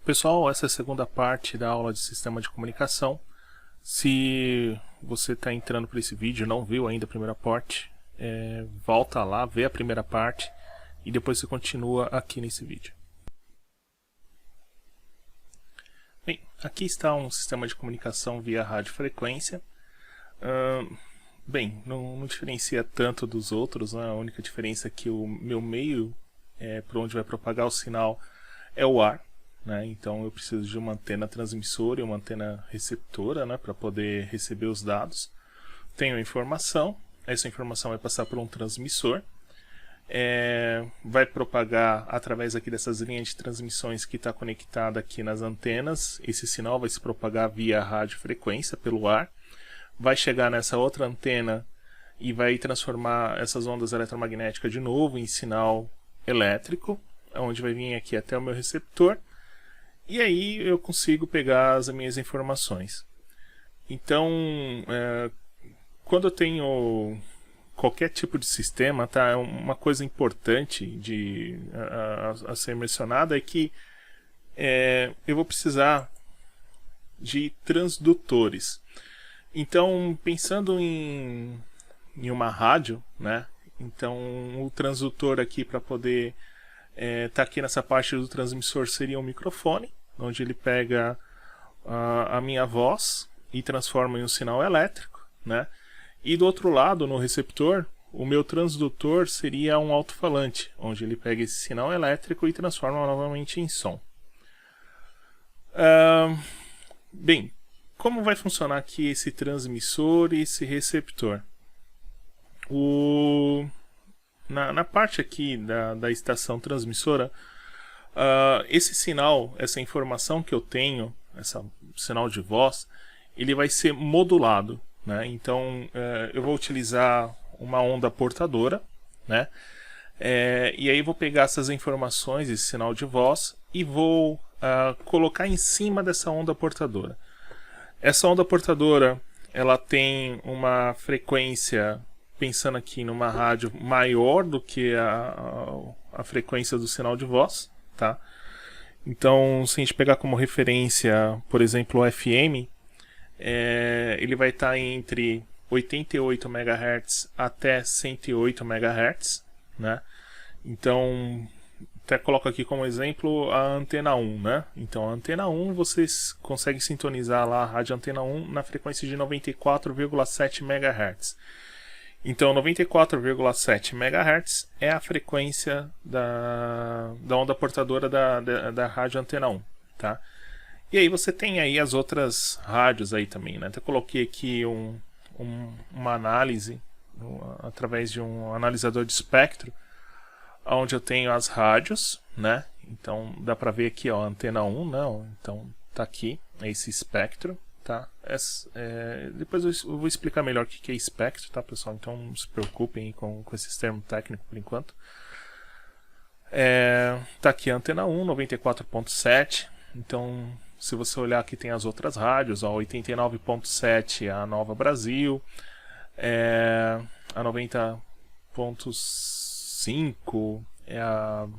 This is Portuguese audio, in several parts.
Pessoal, essa é a segunda parte da aula de sistema de comunicação. Se você está entrando por esse vídeo e não viu ainda a primeira parte, volta lá, vê a primeira parte e depois você continua aqui nesse vídeo. Bem, aqui está um sistema de comunicação via radiofrequência. Bem, não diferencia tanto dos outros, né? A única diferença é que o meu meio por onde vai propagar o sinal é o ar, né? Então eu preciso de uma antena transmissora e uma antena receptora, né, para poder receber os dados. Tenho a informação, essa informação vai passar por um transmissor, vai propagar através aqui dessas linhas de transmissões que está conectada aqui nas antenas. Esse sinal vai se propagar via radiofrequência pelo ar, vai chegar nessa outra antena e vai transformar essas ondas eletromagnéticas de novo em sinal elétrico, onde vai vir aqui até o meu receptor, e aí eu consigo pegar as minhas informações. Então, quando eu tenho qualquer tipo de sistema, tá, uma coisa importante a ser mencionada é que eu vou precisar de transdutores. Então, pensando em uma rádio, né? Então, o transdutor aqui para poder tá aqui nessa parte do transmissor seria um microfone, onde ele pega a minha voz e transforma em um sinal elétrico, né? E do outro lado, no receptor, o meu transdutor seria um alto-falante, onde ele pega esse sinal elétrico e transforma novamente em som. Bem, como vai funcionar aqui esse transmissor e esse receptor? Na parte aqui da estação transmissora, esse sinal, essa informação que eu tenho, esse sinal de voz, ele vai ser modulado, né? Então eu vou utilizar uma onda portadora, né? E aí vou pegar essas informações, esse sinal de voz, e vou colocar em cima dessa onda portadora. Essa onda portadora, ela tem uma frequência, pensando aqui numa rádio maior do que a frequência do sinal de voz, tá? Então, se a gente pegar como referência, por exemplo, o FM, ele vai estar entre 88 MHz até 108 MHz, né? Então, até coloco aqui como exemplo a antena 1, né? Então, a antena 1, vocês conseguem sintonizar lá a rádio antena 1 na frequência de 94,7 MHz. Então, 94,7 MHz é a frequência da onda portadora da rádio antena 1, tá? E aí você tem aí as outras rádios aí também, né? Então, eu coloquei aqui uma análise através de um analisador de espectro, onde eu tenho as rádios, né? Então, dá para ver aqui, ó, antena 1, não? Então, tá aqui, é esse espectro. Tá? Depois eu vou explicar melhor o que é espectro, tá, pessoal? Então não se preocupem com esses termos técnicos por enquanto. Tá aqui a antena 1, 94.7. Então, se você olhar aqui, tem as outras rádios, ó, 89.7 é a Nova Brasil, a 90.5 é a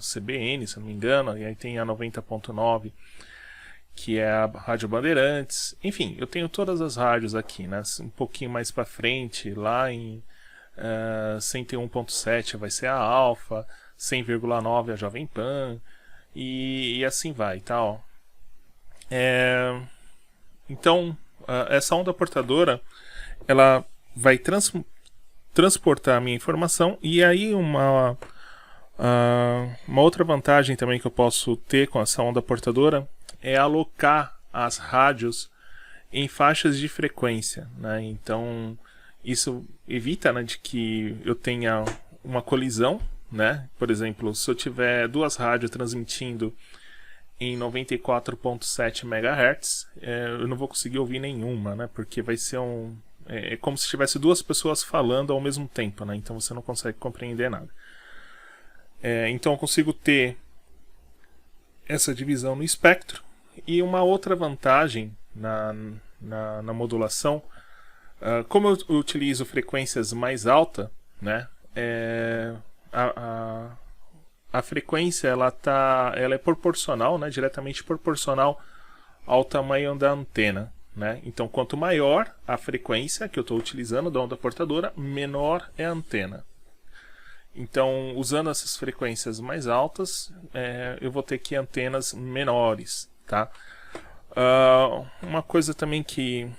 CBN, se não me engano, e aí tem a 90.9 que é a Rádio Bandeirantes. Enfim, eu tenho todas as rádios aqui, né? Um pouquinho mais para frente, lá em 101.7 vai ser a Alfa, 100,9 a Jovem Pan, e assim vai, tá? Ó. Então, essa onda portadora, ela vai transportar a minha informação, e aí uma outra vantagem também que eu posso ter com essa onda portadora é alocar as rádios em faixas de frequência, né? Então isso evita, né, de que eu tenha uma colisão, né? Por exemplo, se eu tiver duas rádios transmitindo em 94.7 MHz, eu não vou conseguir ouvir nenhuma, né? Porque vai ser é como se tivesse duas pessoas falando ao mesmo tempo, né? Então você não consegue compreender nada. Então eu consigo ter essa divisão no espectro. E uma outra vantagem na modulação, como eu utilizo frequências mais altas, né, a frequência ela é proporcional, né, diretamente proporcional ao tamanho da antena, né? Então, quanto maior a frequência que eu estou utilizando da onda portadora, menor é a antena. Então, usando essas frequências mais altas, eu vou ter que antenas menores, tá? Uma coisa também que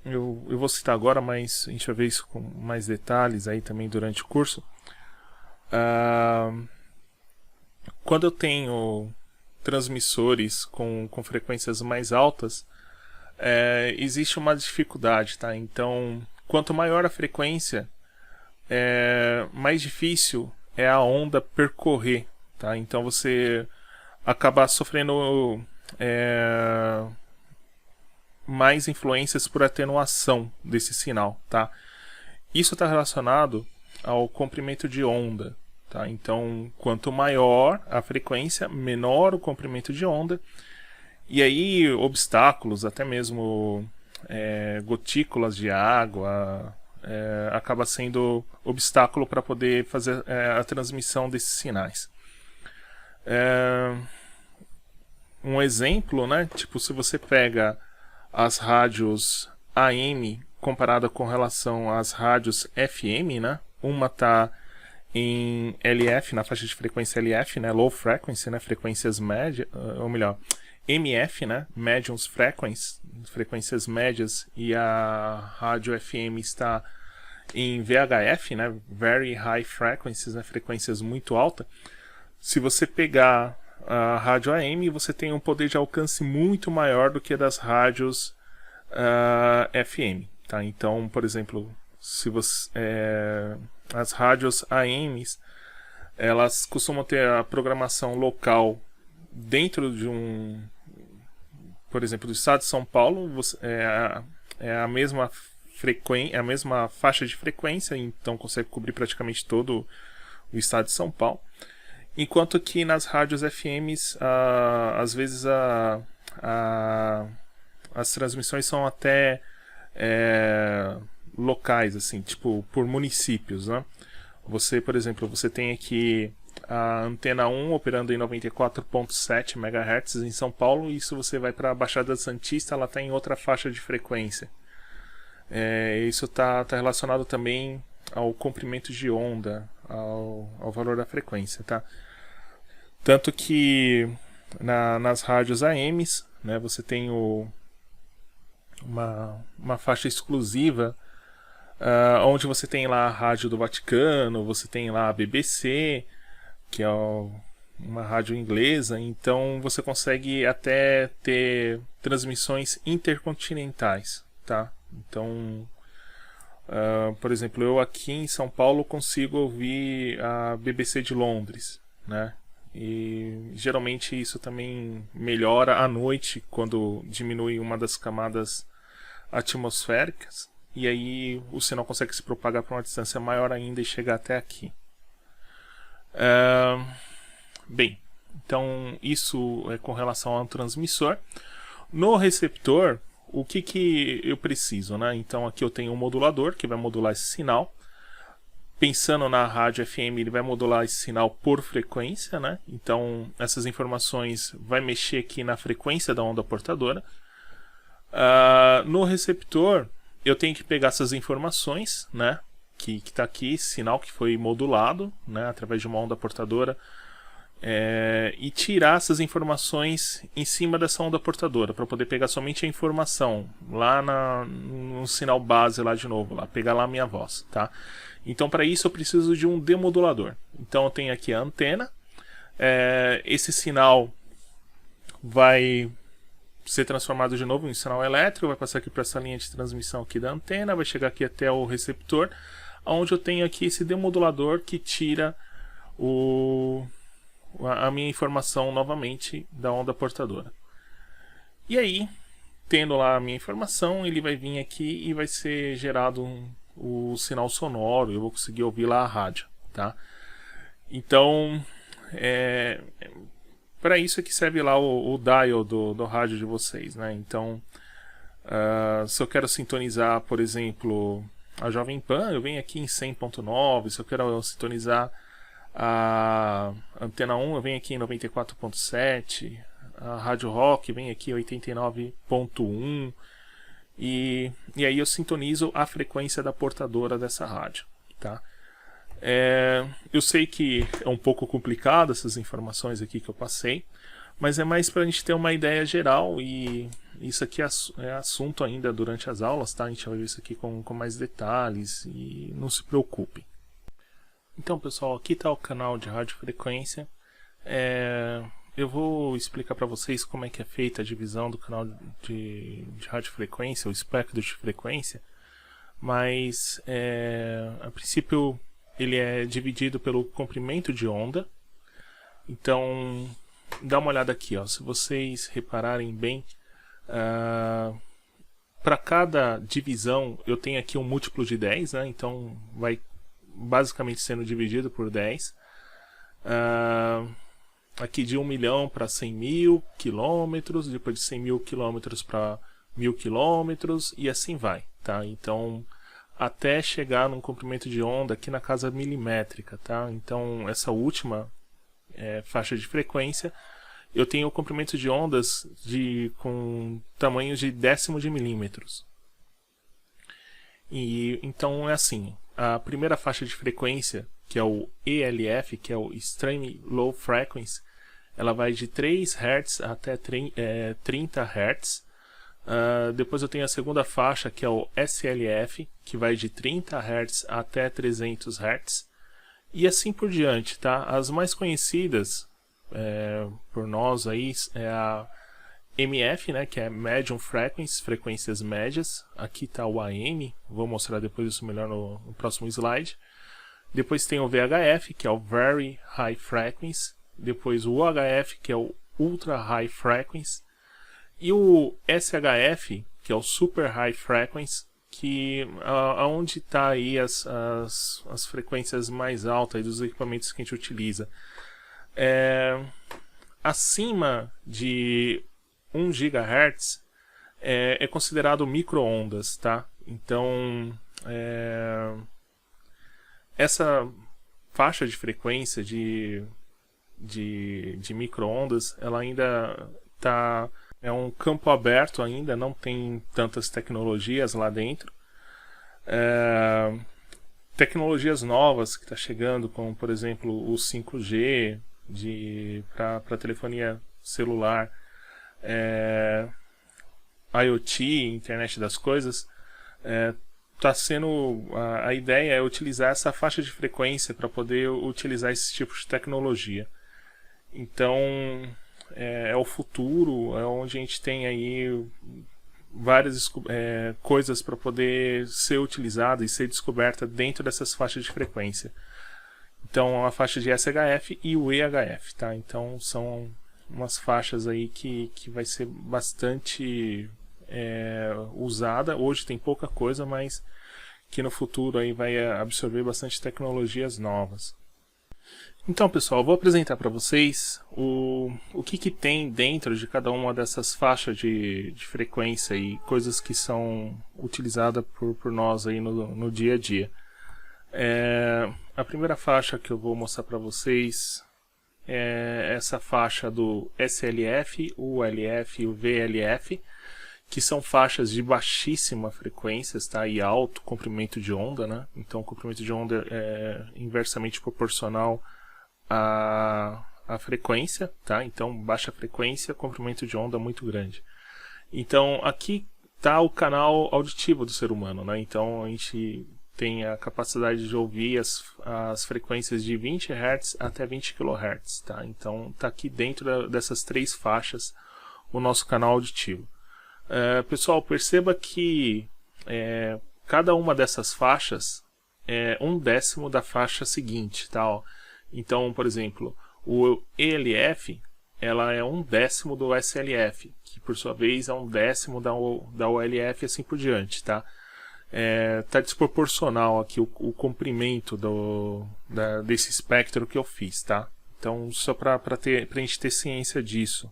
eu vou citar agora, mas a gente vai ver isso com mais detalhes aí também durante o curso. Quando eu tenho transmissores com frequências mais altas, existe uma dificuldade, tá? Então, quanto maior a frequência, mais difícil é a onda percorrer, tá? Então você acaba sofrendo mais influências por atenuação desse sinal, tá? Isso está relacionado ao comprimento de onda, tá? Então, quanto maior a frequência, menor o comprimento de onda, e aí obstáculos, até mesmo gotículas de água, acaba sendo obstáculo para poder fazer a transmissão desses sinais. Um exemplo, né? Tipo, se você pega as rádios AM comparada com relação às rádios FM, né? Uma está em LF, na faixa de frequência LF, né? Low frequency, né? Frequências médias, ou melhor, MF, né? Medium frequency, frequências médias, e a rádio FM está em VHF, né? Very High Frequencies, né? Frequências muito altas. Se você pegar a rádio AM, você tem um poder de alcance muito maior do que a das rádios FM, tá? Então, por exemplo, se você, as rádios AMs, elas costumam ter a programação local dentro de por exemplo, do estado de São Paulo, a mesma frequência, a mesma faixa de frequência, então consegue cobrir praticamente todo o estado de São Paulo. Enquanto que nas rádios FMs, às vezes as transmissões são até locais, assim, tipo por municípios, né? Você, por exemplo, você tem aqui a antena 1 operando em 94.7 MHz em São Paulo, e isso você vai para a Baixada Santista, ela está em outra faixa de frequência. Isso está relacionado também ao comprimento de onda, ao valor da frequência, tá? Tanto que nas rádios AMs, né, você tem uma faixa exclusiva, onde você tem lá a Rádio do Vaticano, você tem lá a BBC, que é uma rádio inglesa, então você consegue até ter transmissões intercontinentais, tá? Então, por exemplo, eu aqui em São Paulo consigo ouvir a BBC de Londres, né? E geralmente isso também melhora à noite, quando diminui uma das camadas atmosféricas, e aí o sinal consegue se propagar para uma distância maior ainda e chegar até aqui. Bem, então isso é com relação ao transmissor. No receptor, o que eu preciso, né? Então aqui eu tenho um modulador que vai modular esse sinal. Pensando na rádio FM, ele vai modular esse sinal por frequência, né? Então essas informações vai mexer aqui na frequência da onda portadora. No receptor, eu tenho que pegar essas informações, né? Que está aqui, esse sinal que foi modulado, né, através de uma onda portadora, e tirar essas informações em cima dessa onda portadora, para poder pegar somente a informação lá no sinal base lá de novo, lá, pegar lá a minha voz, tá? Então, para isso eu preciso de um demodulador. Então eu tenho aqui a antena, esse sinal vai ser transformado de novo em sinal elétrico, vai passar aqui para essa linha de transmissão aqui da antena, vai chegar aqui até o receptor, onde eu tenho aqui esse demodulador que tira a minha informação novamente da onda portadora. E aí, tendo lá a minha informação, ele vai vir aqui e vai ser gerado o sinal sonoro, eu vou conseguir ouvir lá a rádio, tá? Então, para isso é que serve lá o dial do rádio de vocês, né? Então, se eu quero sintonizar, por exemplo, a Jovem Pan, eu venho aqui em 100.9. Se eu quero sintonizar A Antena 1 vem aqui em 94.7, a Rádio Rock vem aqui em 89.1, e aí eu sintonizo a frequência da portadora dessa rádio, tá? Eu sei que é um pouco complicado essas informações aqui que eu passei, mas é mais para a gente ter uma ideia geral, e isso aqui é assunto ainda durante as aulas, tá? A gente vai ver isso aqui com mais detalhes, e não se preocupem. Então, pessoal, aqui está o canal de radiofrequência. Eu vou explicar para vocês como é que é feita a divisão do canal de radiofrequência, o espectro de frequência, mas a princípio ele é dividido pelo comprimento de onda. Então, dá uma olhada aqui, ó. Se vocês repararem bem, para cada divisão eu tenho aqui um múltiplo de 10, né? Então vai basicamente sendo dividido por 10. Aqui de 1 milhão para 100 mil quilômetros, depois de 100 mil quilômetros para 1000 quilômetros, e assim vai, tá? Então, até chegar num comprimento de onda aqui na casa milimétrica, tá? Então, essa última faixa de frequência, eu tenho comprimento de ondas com tamanhos de décimo de milímetros. E então é assim, a primeira faixa de frequência, que é o ELF, que é o Extreme Low Frequency, ela vai de 3 Hz até 30 Hz. Depois eu tenho a segunda faixa, que é o SLF, que vai de 30 Hz até 300 Hz. E assim por diante, tá? As mais conhecidas por nós aí é a MF, né, que é Medium Frequency, frequências médias. Aqui está o AM, vou mostrar depois isso melhor no próximo slide. Depois tem o VHF, que é o Very High Frequency. Depois o UHF, que é o Ultra High Frequency. E o SHF, que é o Super High Frequency, que aonde está aí as frequências mais altas dos equipamentos que a gente utiliza. Acima de 1 GHz é considerado micro-ondas, tá? Então, essa faixa de frequência de micro-ondas, ela ainda é um campo aberto ainda, não tem tantas tecnologias lá dentro. Tecnologias novas que está chegando, como por exemplo o 5G para telefonia celular, IoT, internet das coisas, a ideia é utilizar essa faixa de frequência para poder utilizar esse tipo de tecnologia. Então é o futuro, é onde a gente tem aí várias coisas para poder ser utilizada e ser descoberta dentro dessas faixas de frequência. Então a faixa de SHF e o EHF, tá? Então são umas faixas aí que vai ser bastante usada. Hoje tem pouca coisa, mas que no futuro aí vai absorver bastante tecnologias novas. Então, pessoal, eu vou apresentar para vocês o que tem dentro de cada uma dessas faixas de frequência e coisas que são utilizadas por nós aí no dia a dia. A primeira faixa que eu vou mostrar para vocês é essa faixa do SLF, o ULF e o VLF, que são faixas de baixíssima frequência, tá? E alto comprimento de onda, né? Então o comprimento de onda é inversamente proporcional à frequência, tá? Então baixa frequência, comprimento de onda muito grande. Então aqui está o canal auditivo do ser humano, né? Então a gente tem a capacidade de ouvir as frequências de 20 Hz até 20 kHz, tá? Então está aqui dentro dessas três faixas o nosso canal auditivo. Pessoal, perceba que cada uma dessas faixas é 1/10 da faixa seguinte, tá? Ó. Então, por exemplo, o ELF ela é 1/10 do SLF, que por sua vez é 1/10 da ULF e assim por diante, tá? Tá desproporcional aqui o comprimento desse espectro que eu fiz, tá? Então, só para a gente ter ciência disso.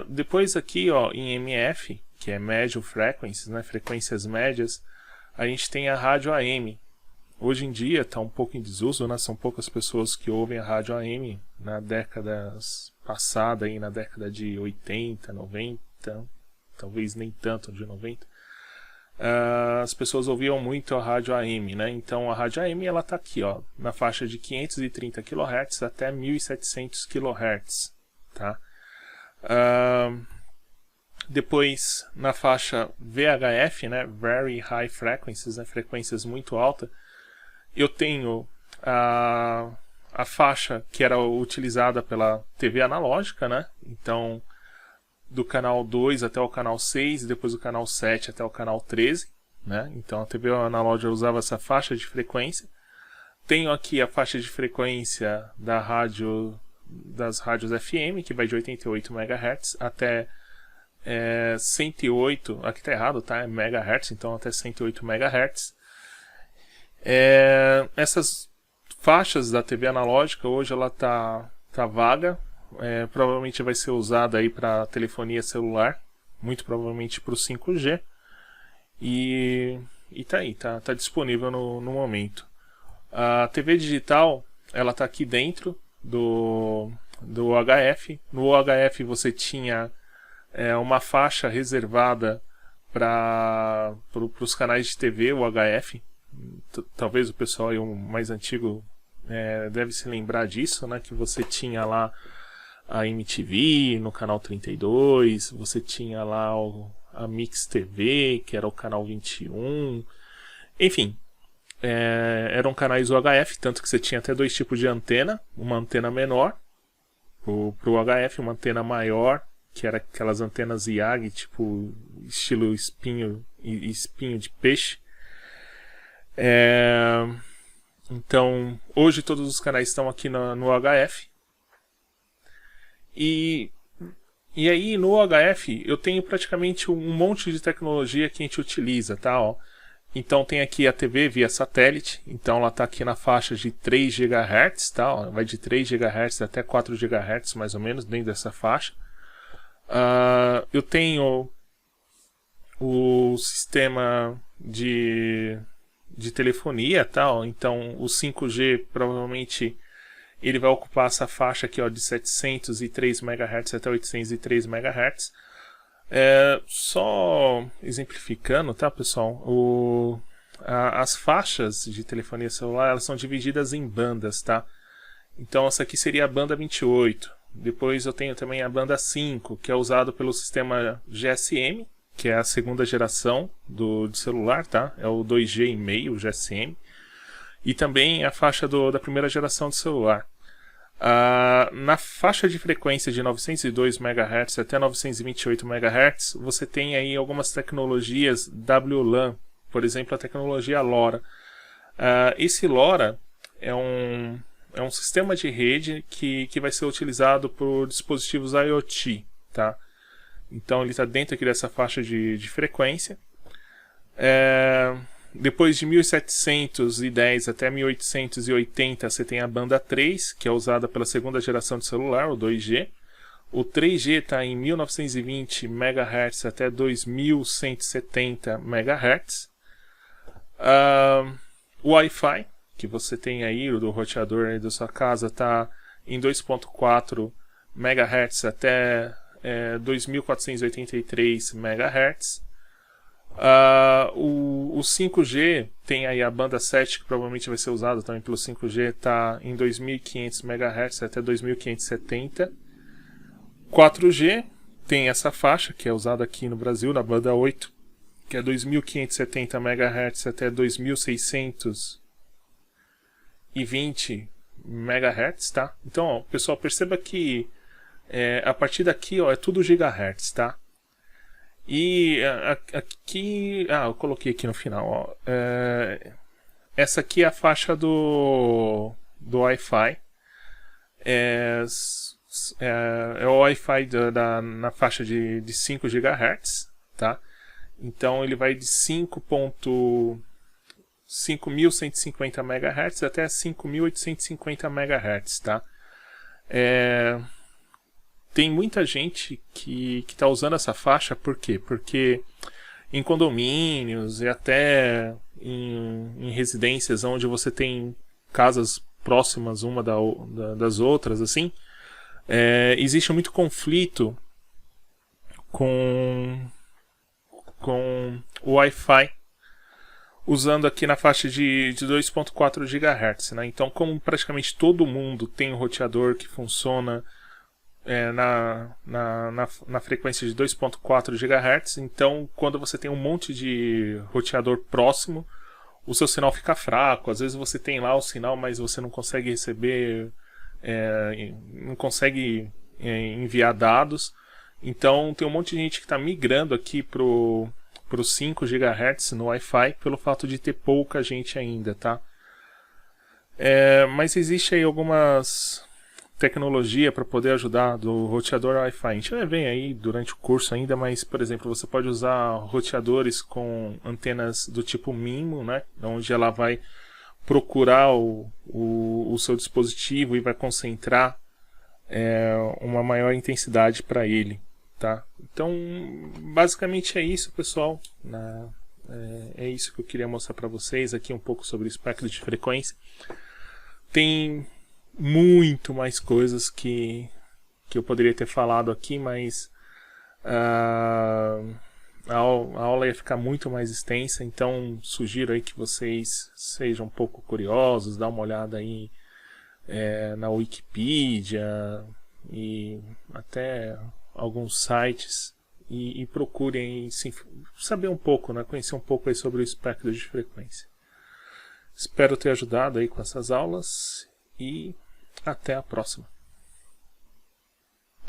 Depois aqui, ó, em MF, que é Medium Frequencies, né, frequências médias, a gente tem a rádio AM. hoje em dia está um pouco em desuso, né? São poucas pessoas que ouvem a rádio AM. Na década passada, aí, na década de 80, 90, talvez nem tanto de 90, as pessoas ouviam muito a rádio AM, né? Então a rádio AM ela está aqui, ó, na faixa de 530 kHz até 1700 kHz, tá? Depois na faixa VHF, né? Very High Frequencies, né? Frequências muito altas. Eu tenho a faixa que era utilizada pela TV analógica, né? Então, do canal 2 até o canal 6, e depois do canal 7 até o canal 13, né? Então a TV analógica usava essa faixa de frequência. Tenho aqui a faixa de frequência das rádios FM, que vai de 88 MHz até 108, aqui tá errado, tá? É MHz, então até 108 MHz. Essas faixas da TV analógica hoje ela tá vaga, provavelmente vai ser usada aí para telefonia celular, muito provavelmente para o 5G, e tá aí, tá disponível no momento. A TV digital ela tá aqui dentro do UHF. No UHF você tinha uma faixa reservada para os canais de TV UHF. Talvez o pessoal aí, mais antigo deve se lembrar disso, né? Que você tinha lá a MTV no canal 32, você tinha lá a Mix TV, que era o canal 21, enfim, eram canais UHF, tanto que você tinha até dois tipos de antena, uma antena menor pro UHF, uma antena maior, que era aquelas antenas IAG, tipo estilo espinho de peixe. Então, hoje todos os canais estão aqui no UHF. E aí no UHF eu tenho praticamente um monte de tecnologia que a gente utiliza, tá? Ó. Então tem aqui a TV via satélite, então ela está aqui na faixa de 3 GHz, tá? Ó, vai de 3 GHz até 4 GHz mais ou menos dentro dessa faixa. Eu tenho o sistema de telefonia, tá? Ó, então o 5G provavelmente ele vai ocupar essa faixa aqui, ó, de 703 MHz até 803 MHz. Só exemplificando, tá, pessoal? As faixas de telefonia celular elas são divididas em bandas, tá? Então essa aqui seria a banda 28. Depois eu tenho também a banda 5, que é usado pelo sistema GSM, que é a segunda geração de celular, tá? É o 2G e meio, o GSM. E também a faixa da primeira geração de celular. Na faixa de frequência de 902 MHz até 928 MHz, você tem aí algumas tecnologias WLAN, por exemplo, a tecnologia LoRa. Esse LoRa é um sistema de rede que vai ser utilizado por dispositivos IoT, tá? Então ele está dentro aqui dessa faixa de frequência. Depois de 1710 até 1880 você tem a banda 3, que é usada pela segunda geração de celular, o 2G. O 3G está em 1920 MHz até 2170 MHz. O Wi-Fi, que você tem aí, o do roteador aí da sua casa, está em 2.4 MHz até 2483 MHz. O 5G tem aí a banda 7, que provavelmente vai ser usada também pelo 5G, está em 2500 MHz até 2570. 4G tem essa faixa que é usada aqui no Brasil, na banda 8, que é 2570 MHz até 2620 MHz, tá? Então, ó, pessoal, perceba que a partir daqui, ó, é tudo gigahertz, tá? E aqui, eu coloquei aqui no final, ó, essa aqui é a faixa do Wi-Fi. É o Wi-Fi na faixa de 5 GHz, tá? Então ele vai de 5.150 MHz até 5.850 MHz, tá? Tem muita gente que está usando essa faixa, por quê? Porque em condomínios e até em residências onde você tem casas próximas uma das outras, assim, existe muito conflito com o Wi-Fi usando aqui na faixa de 2.4 GHz, né? Então, como praticamente todo mundo tem um roteador que funciona na frequência de 2.4 GHz, então quando você tem um monte de roteador próximo, o seu sinal fica fraco. Às vezes você tem lá o sinal, mas você não consegue receber, não consegue enviar dados. Então tem um monte de gente que está migrando aqui pro 5 GHz no Wi-Fi pelo fato de ter pouca gente ainda, tá? Mas existe aí algumas tecnologia para poder ajudar do roteador Wi-Fi. A gente vai ver aí durante o curso ainda, mas, por exemplo, você pode usar roteadores com antenas do tipo MIMO, né? Onde ela vai procurar o seu dispositivo e vai concentrar uma maior intensidade para ele, tá? Então, basicamente é isso, pessoal. É isso que eu queria mostrar para vocês aqui, um pouco sobre o espectro de frequência. Tem muito mais coisas que eu poderia ter falado aqui, mas a aula ia ficar muito mais extensa, então sugiro aí que vocês sejam um pouco curiosos, dá uma olhada aí na Wikipedia e até alguns sites e procurem saber um pouco, né, conhecer um pouco aí sobre o espectro de frequência. Espero ter ajudado aí com essas aulas e até a próxima.